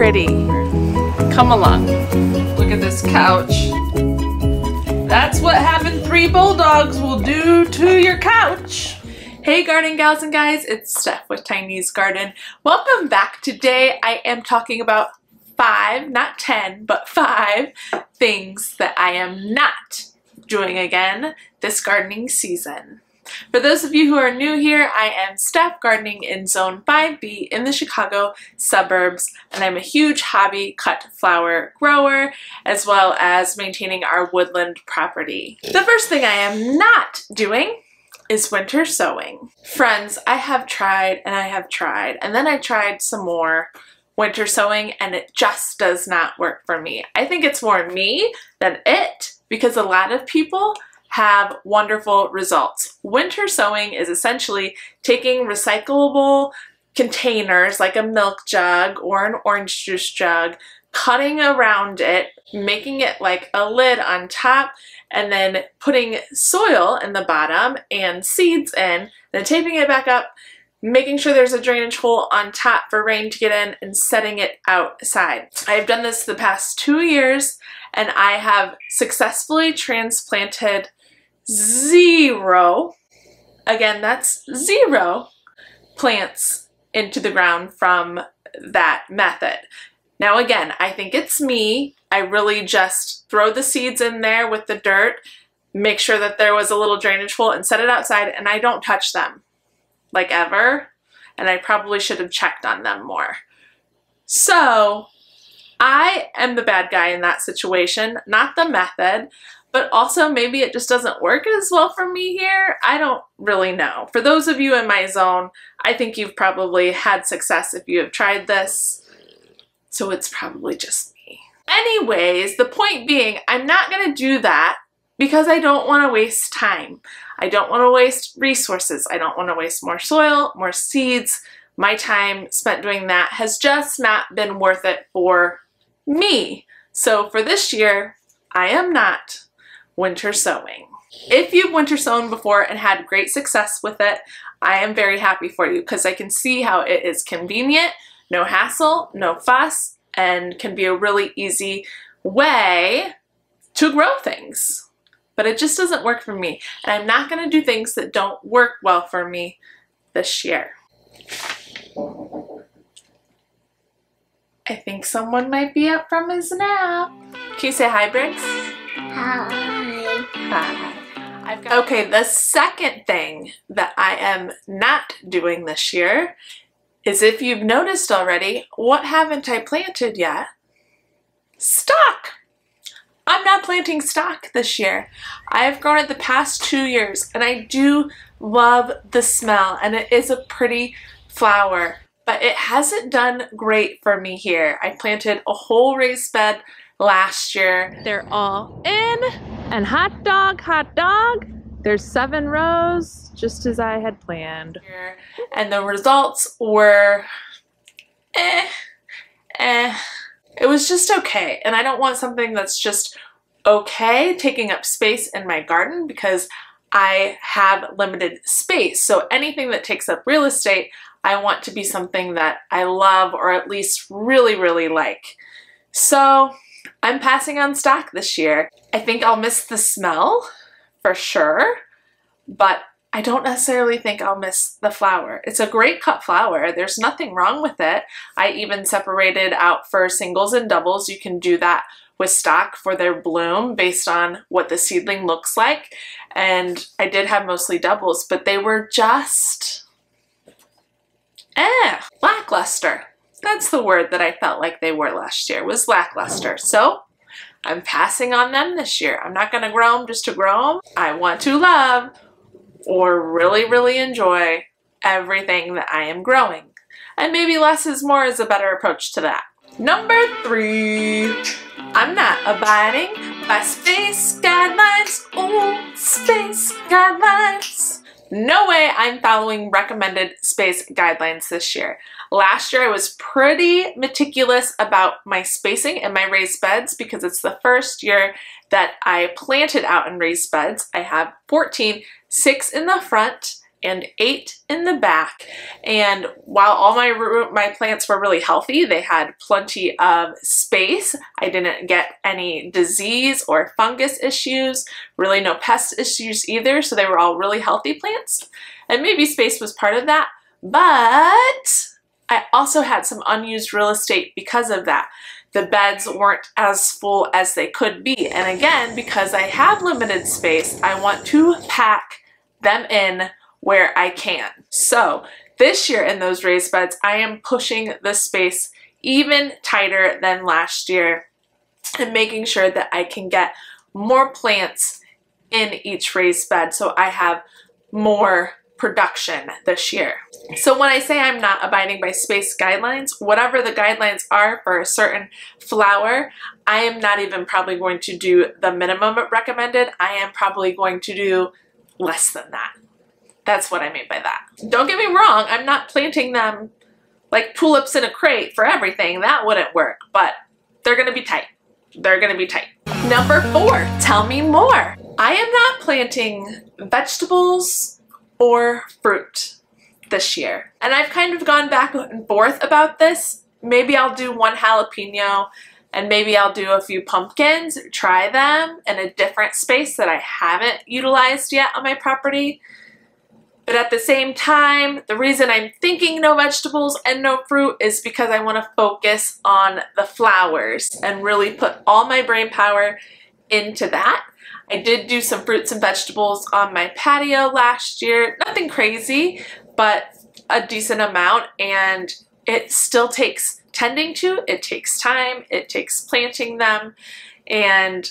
pretty. Come along. Look at this couch. That's what having 3 bulldogs will do to your couch. Hey garden gals and guys, it's Steph with Tiny's Garden. Welcome back. Today I am talking about 5, not 10, but 5 things that I am not doing again this gardening season. For those of you who are new here, I am Steph, gardening in Zone 5B in the Chicago suburbs, and I'm a huge hobby cut flower grower, as well as maintaining our woodland property. The first thing I am not doing is winter sowing. Friends, I have tried and I have tried, and then I tried some more winter sowing, and it just does not work for me. I think it's more me than it, because a lot of people have wonderful results. Winter sowing is essentially taking recyclable containers like a milk jug or an orange juice jug, cutting around it, making it like a lid on top, and then putting soil in the bottom and seeds in, then taping it back up, making sure there's a drainage hole on top for rain to get in, and setting it outside. I've done this the past 2 years, and I have successfully transplanted 0, again that's 0, plants into the ground from that method. Now again, I think it's me. I really just throw the seeds in there with the dirt, make sure that there was a little drainage hole, and set it outside, and I don't touch them, like ever, and I probably should have checked on them more. So I am the bad guy in that situation, not the method, but also maybe it just doesn't work as well for me here. I don't really know. For those of you in my zone, I think you've probably had success if you have tried this, so it's probably just me. Anyways, the point being, I'm not gonna do that because I don't want to waste time. I don't want to waste resources. I don't want to waste more soil, more seeds. My time spent doing that has just not been worth it for me. So for this year, I am not winter sowing. If you've winter sown before and had great success with it, I am very happy for you, because I can see how it is convenient, no hassle, no fuss, and can be a really easy way to grow things. But it just doesn't work for me, and I'm not going to do things that don't work well for me this year. I think someone might be up from his nap. Can you say hi, Briggs? Hi. Hi. Okay, the second thing that I am not doing this year is, if you've noticed already, what haven't I planted yet? Stock! I'm not planting stock this year. I have grown it the past 2 years, and I do love the smell, and it is a pretty flower, but it hasn't done great for me here. I planted a whole raised bed last year. They're all in, and hot dog, there's 7 rows, just as I had planned. And the results were It was just okay, and I don't want something that's just okay taking up space in my garden, because I have limited space. So anything that takes up real estate, I want to be something that I love, or at least really, really like. So I'm passing on stock this year. I think I'll miss the smell for sure, but I don't necessarily think I'll miss the flower. It's a great cut flower. There's nothing wrong with it. I even separated out for singles and doubles. You can do that with stock for their bloom based on what the seedling looks like. And I did have mostly doubles, but they were just lackluster. That's the word that I felt like they were last year, was lackluster. So I'm passing on them this year. I'm not gonna grow them just to grow them. I want to love or really, really enjoy everything that I am growing. And maybe less is more is a better approach to that. Number 3, I'm not abiding by space guidelines. Oh, space guidelines. No way I'm following recommended space guidelines this year. Last year I was pretty meticulous about my spacing in my raised beds, because it's the first year that I planted out in raised beds. I have 14, 6 in the front and 8 in the back. And while all my plants were really healthy, they had plenty of space. I didn't get any disease or fungus issues, really no pest issues either, so they were all really healthy plants. And maybe space was part of that, but I also had some unused real estate because of that. The beds weren't as full as they could be. And again, because I have limited space, I want to pack them in where I can. So this year in those raised beds, I am pushing the space even tighter than last year and making sure that I can get more plants in each raised bed so I have more production this year. So when I say I'm not abiding by space guidelines, whatever the guidelines are for a certain flower, I am not even probably going to do the minimum recommended. I am probably going to do less than that. That's what I mean by that. Don't get me wrong, I'm not planting them like tulips in a crate for everything. That wouldn't work, but they're gonna be tight. They're gonna be tight. Number 4, tell me more. I am not planting vegetables or fruit this year. And I've kind of gone back and forth about this. Maybe I'll do one jalapeno and maybe I'll do a few pumpkins, try them in a different space that I haven't utilized yet on my property. But at the same time, the reason I'm thinking no vegetables and no fruit is because I want to focus on the flowers and really put all my brain power into that. I did do some fruits and vegetables on my patio last year. Nothing crazy, but a decent amount, and it still takes tending to. It takes time. It takes planting them and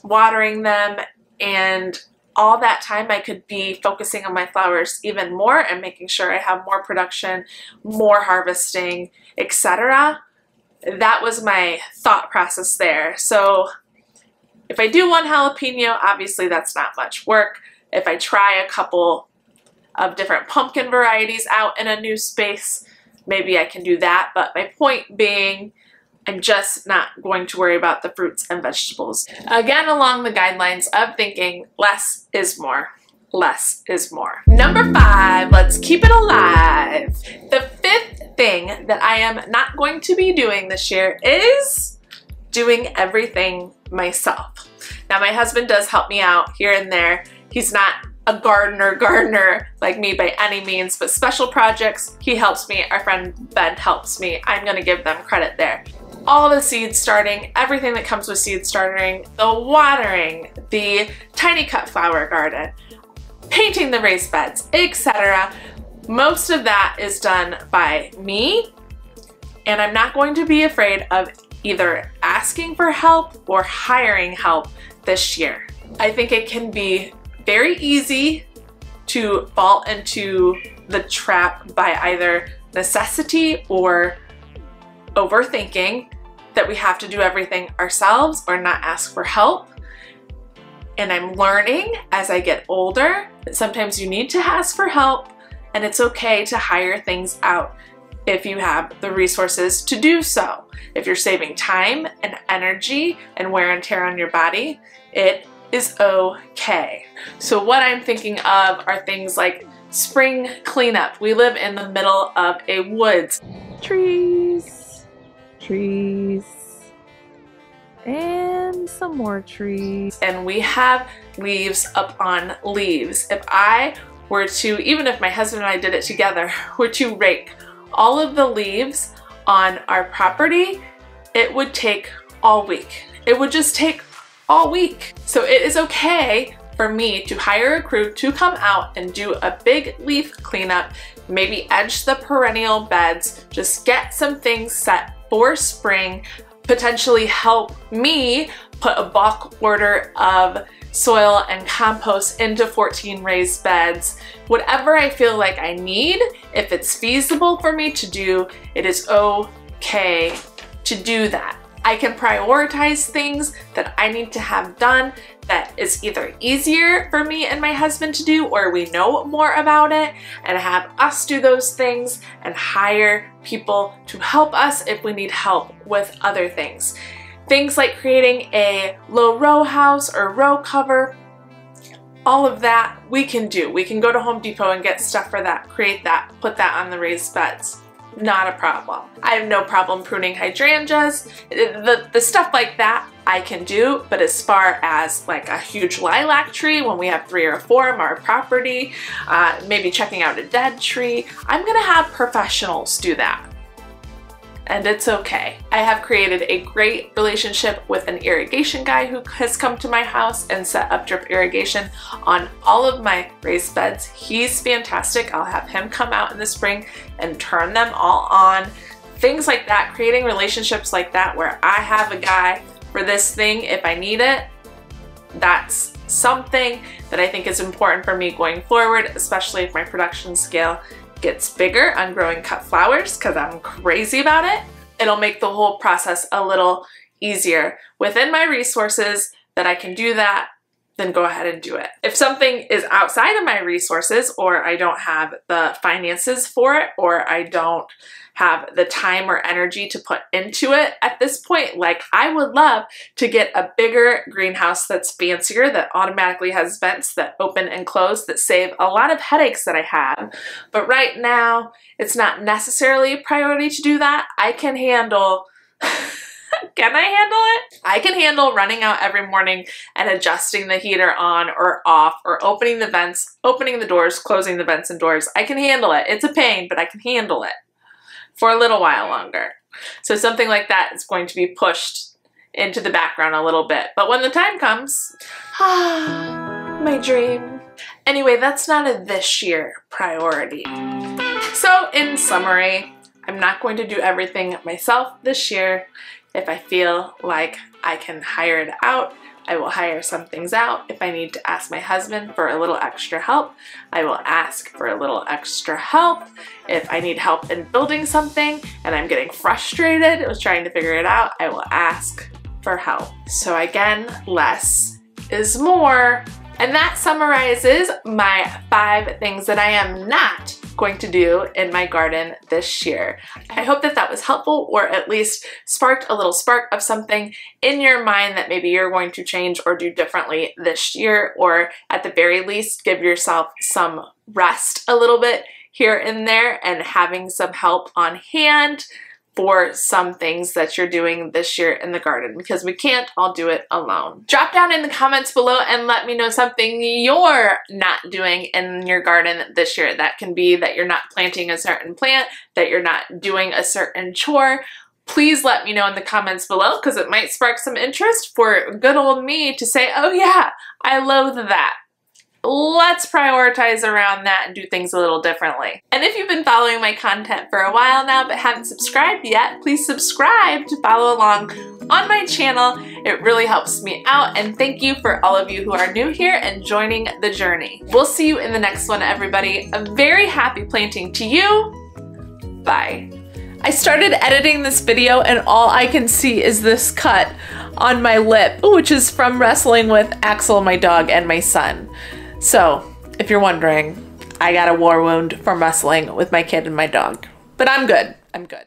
watering them, and all that time I could be focusing on my flowers even more and making sure I have more production, more harvesting, etc. That was my thought process there. So if I do one jalapeno, obviously that's not much work. If I try a couple of different pumpkin varieties out in a new space, maybe I can do that. But my point being, I'm just not going to worry about the fruits and vegetables. Again, along the guidelines of thinking less is more. Less is more. Number 5, let's keep it alive. The 5th thing that I am not going to be doing this year is doing everything myself. Now my husband does help me out here and there. He's not a gardener like me by any means, but special projects, he helps me. Our friend Ben helps me. I'm gonna give them credit there. All the seed starting, everything that comes with seed starting, the watering, the tiny cut flower garden, painting the raised beds, etc. Most of that is done by me, and I'm not going to be afraid of either asking for help or hiring help this year. I think it can be very easy to fall into the trap by either necessity or overthinking that we have to do everything ourselves or not ask for help. And I'm learning as I get older that sometimes you need to ask for help, and it's okay to hire things out if you have the resources to do so. If you're saving time and energy and wear and tear on your body, it is okay. So what I'm thinking of are things like spring cleanup. We live in the middle of a woods. Trees, and some more trees. And we have leaves up on leaves. If I were to, even if my husband and I did it together, were to rake all of the leaves on our property, it would take all week. It would just take all week. So it is okay for me to hire a crew to come out and do a big leaf cleanup, maybe edge the perennial beds, just get some things set for spring, potentially help me put a bulk order of soil and compost into 14 raised beds. Whatever I feel like I need, if it's feasible for me to do, it is okay to do that. I can prioritize things that I need to have done that is either easier for me and my husband to do, or we know more about it, and have us do those things and hire people to help us if we need help with other things. Things like creating a low row house or row cover. all of that we can do. We can go to Home Depot and get stuff for that, create that, put that on the raised beds. Not a problem. I have no problem pruning hydrangeas. The stuff like that I can do, but as far as like a huge lilac tree when we have 3 or 4 on our property, maybe checking out a dead tree, I'm gonna have professionals do that. And it's okay. I have created a great relationship with an irrigation guy who has come to my house and set up drip irrigation on all of my raised beds. He's fantastic. I'll have him come out in the spring and turn them all on. Things like that, creating relationships like that where I have a guy for this thing if I need it. That's something that I think is important for me going forward, especially if my production scale gets bigger on growing cut flowers, because I'm crazy about it. It'll make the whole process a little easier. Within my resources that I can do that, then go ahead and do it. If something is outside of my resources, or I don't have the finances for it, or I don't have the time or energy to put into it at this point, like I would love to get a bigger greenhouse that's fancier, that automatically has vents that open and close, that save a lot of headaches that I have. But right now, it's not necessarily a priority to do that. I can handle can I handle it? I can handle running out every morning and adjusting the heater on or off, or opening the vents, opening the doors, closing the vents and doors. I can handle it. It's a pain, but I can handle it for a little while longer. So something like that is going to be pushed into the background a little bit. But when the time comes, my dream. Anyway, that's not a this year priority. So in summary, I'm not going to do everything myself this year. If I feel like I can hire it out, I will hire some things out. If I need to ask my husband for a little extra help, I will ask for a little extra help. If I need help in building something and I'm getting frustrated with trying to figure it out, I will ask for help. So again, less is more. And that summarizes my 5 things that I am not going to do in my garden this year. I hope that that was helpful, or at least sparked a little spark of something in your mind that maybe you're going to change or do differently this year, or at the very least give yourself some rest a little bit here and there, and having some help on hand for some things that you're doing this year in the garden, because we can't all do it alone. Drop down in the comments below and let me know something you're not doing in your garden this year. That can be that you're not planting a certain plant, that you're not doing a certain chore. Please let me know in the comments below, because it might spark some interest for good old me to say, oh yeah, I love that. Let's prioritize around that and do things a little differently. And if you've been following my content for a while now but haven't subscribed yet, please subscribe to follow along on my channel. It really helps me out, and thank you for all of you who are new here and joining the journey. We'll see you in the next one, everybody. A very happy planting to you. Bye. I started editing this video and all I can see is this cut on my lip, which is from wrestling with Axel, my dog, and my son. So, if you're wondering, I got a war wound from wrestling with my kid and my dog. But I'm good. I'm good.